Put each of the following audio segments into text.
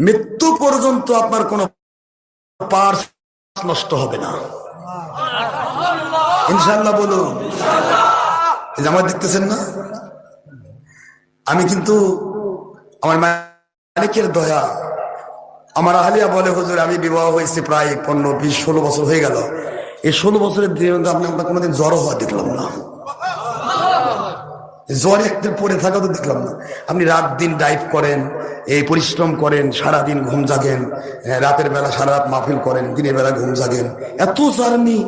মৃত্যু পর্যন্ত আপনার কোনো পার্স নষ্ট হবে না, ইনশাআল্লাহ। বলুন, আমার দেখতেছেন না, আমি কিন্তু আমার মালিকের দয়া। আমার আহলিয়া বলে, হুজুর আমি বিবাহ হয়েছে প্রায় 15, 20, 16 বছর হয়ে গেল। এই 16 বছরের আপনি আপনার কোনোদিন জ্বর হওয়া দেখলাম না, জ্বরে একদিন পড়ে থাকা তো দেখলাম না। আপনি রাত দিন ড্রাইভ করেন, এই পরিশ্রম করেন, সারাদিন ঘুম জাগেন, রাতের বেলা সারা রাত মাহফিল করেন, দিনের বেলা ঘুম জাগেন, এত জার্নি।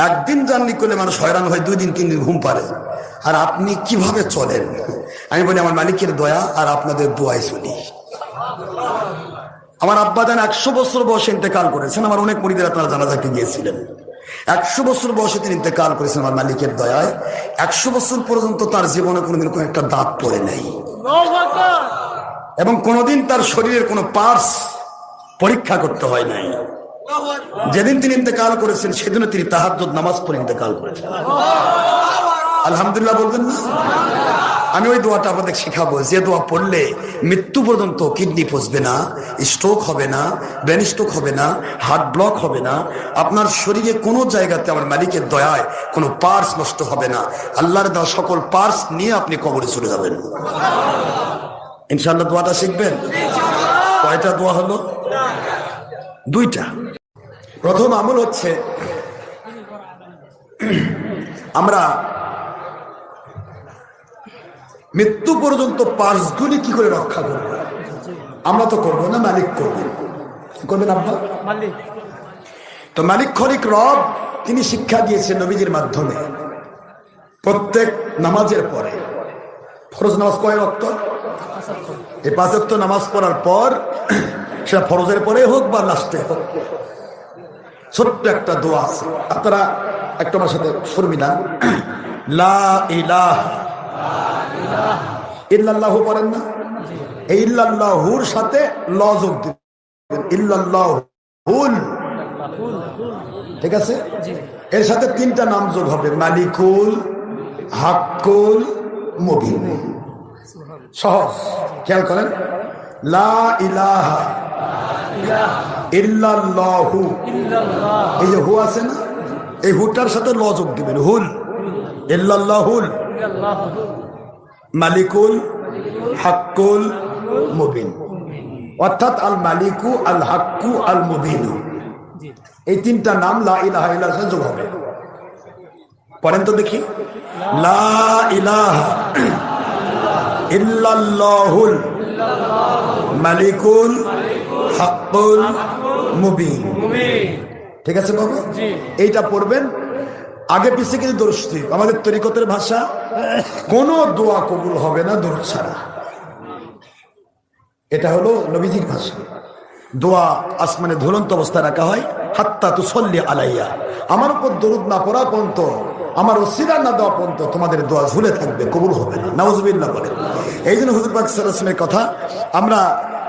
একদিন জার্নি করলে মানুষ হয়রান হয়, 2 দিন 3 দিন ঘুম পারে। আর আপনি কিভাবে চলেন? আমি বলি আমার মালিকের দয়া আর আপনাদের দোয়ায় চলি। আমার আব্বা জান 100 বছর বয়সে ইন্তেকাল করেছেন। আমার অনেক মুরিদের আপনারা জানাজাতে গিয়েছিলেন। 100 বছর বয়সে তিনি ইন্তেকাল করেছেন আমার মালিকের দয়ায়। 100 বছর পর্যন্ত তার জীবনে কোনোদিন কোনো একটা দাঁত পড়ে নাই, এবং কোনোদিন তার শরীরের কোনো পার্টস পরীক্ষা করতে হয় নাই। যেদিন তিনি ইন্তেকাল করেছেন সেদিন তিনি তাহাজ্জুদ নামাজ পড়ে ইন্তেকাল করেছেন। আলহামদুলিল্লাহ বলবেন না? আমি ওই দোয়াটা আপনাদের শেখাবো, যে দোয়া পড়লে মৃত্যু পর্যন্ত কিডনি পচবে না, স্ট্রোক হবে না, ব্রেন স্ট্রোক হবে না, হার্ট ব্লক হবে না, আপনার শরীরে কোনো জায়গাতে আমার মালিকের দয়ায় কোনো পার্স নষ্ট হবে না। আল্লাহর দেওয়া সকল পার্স নিয়ে আপনি কবরে চলে যাবেন ইনশাআল্লাহ। দোয়াটা শিখবেন। কয়টা দোয়া হলো? 2টা। প্রথম আমল হচ্ছে আমরা মৃত্যু পর্যন্ত পার্সগুলি কি করে রক্ষা করব। আমরা তো করবো না, মালিক করবেন। করবেন আব্বা? তো মালিক খলিক রব তিনি শিক্ষা দিয়েছেন নবীজির মাধ্যমে। প্রত্যেক নামাজের পরে, ফরজ নামাজ কয় ওয়াক্ত? এই 5 ওয়াক্ত নামাজ পড়ার পর, সেটা ফরজের পরে হোক বা লাস্টে হোক, ছোট্ট একটা দোয়া আছে। আপনারা একটু আমার সাথে শুরু মিলান। লা ইলাহা ইল্লাল্লাহু পড়েন না? এই ইল্লাল্লাহুর সাথে ল যোগ দিবেন, ইল্লাল্লাহুল। ঠিক আছে? এর সাথে 3টা নাম যোগ হবে, মালিকুল, হাক্কুল, মুবিন। সহজ, খেয়াল করেন। লা ইলাহা ইল্লাল্লাহু, এই যে হু আছে না, এই হুটার সাথে ল যোগ দিবেন, হুল। ইল্লাল্লাহুল মালিকুল হাক্কুল মুবিন, অর্থাৎ আল মালিকু আল হাক্কু আল মুবিন। এই 3টা নাম লা ইলাহা ইল্লাল্লাহ যোগ হবে। পড়েন তো দেখি। লা ইলাহা ইল্লাল্লাহুল মালিকুল হাক্কুল মুবিন। ঠিক আছে বাবা? এইটা পড়বেন। আগে পিছিয়ে কিন্তু দরুদ শরীফ, আমাদের তরিকতের ভাষা, কোন দোয়া কবুল হবে না দরুদ ছাড়া। এটা হলো নবীজির ভাষা। দোয়া আসমানে ঝুলন্ত অবস্থায় রাখা হয়, হাত্তা তুসল্লি আলাইয়া, আমার উপর দরুদ না পড়া পর্যন্ত, আমার ওসিলা না দেওয়া পর্যন্ত তোমাদের দোয়া ঝুলে থাকবে, কবুল হবে না। নাউজুবিল্লাহ বলে। এই জন্য হুজুর পাক সাল্লাল্লাহু আলাইহি ওয়াসাল্লামের কথা, আমরা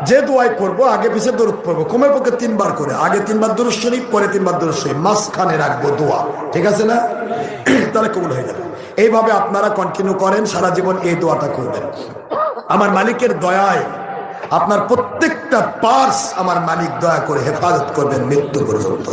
যে দোয়াই করবো আগে পিছিয়ে দরুদ পড়বো, কমের পক্ষে 3 বার করে। আগে 3 বার দরুদ শরীফ, পরে 3 বার দরুদ শরীফ, মাঝখানে রাখবো দোয়া। ঠিক আছে না? তাহলে কবুল হয়ে যাবে। এইভাবে আপনারা কন্টিনিউ করেন, সারা জীবন এই দোয়াটা করবেন। আমার মালিকের দয়ায় আপনার প্রত্যেকটা পার্স আমার মালিক দয়া করে হেফাজত করবেন মৃত্যু পর্যন্ত।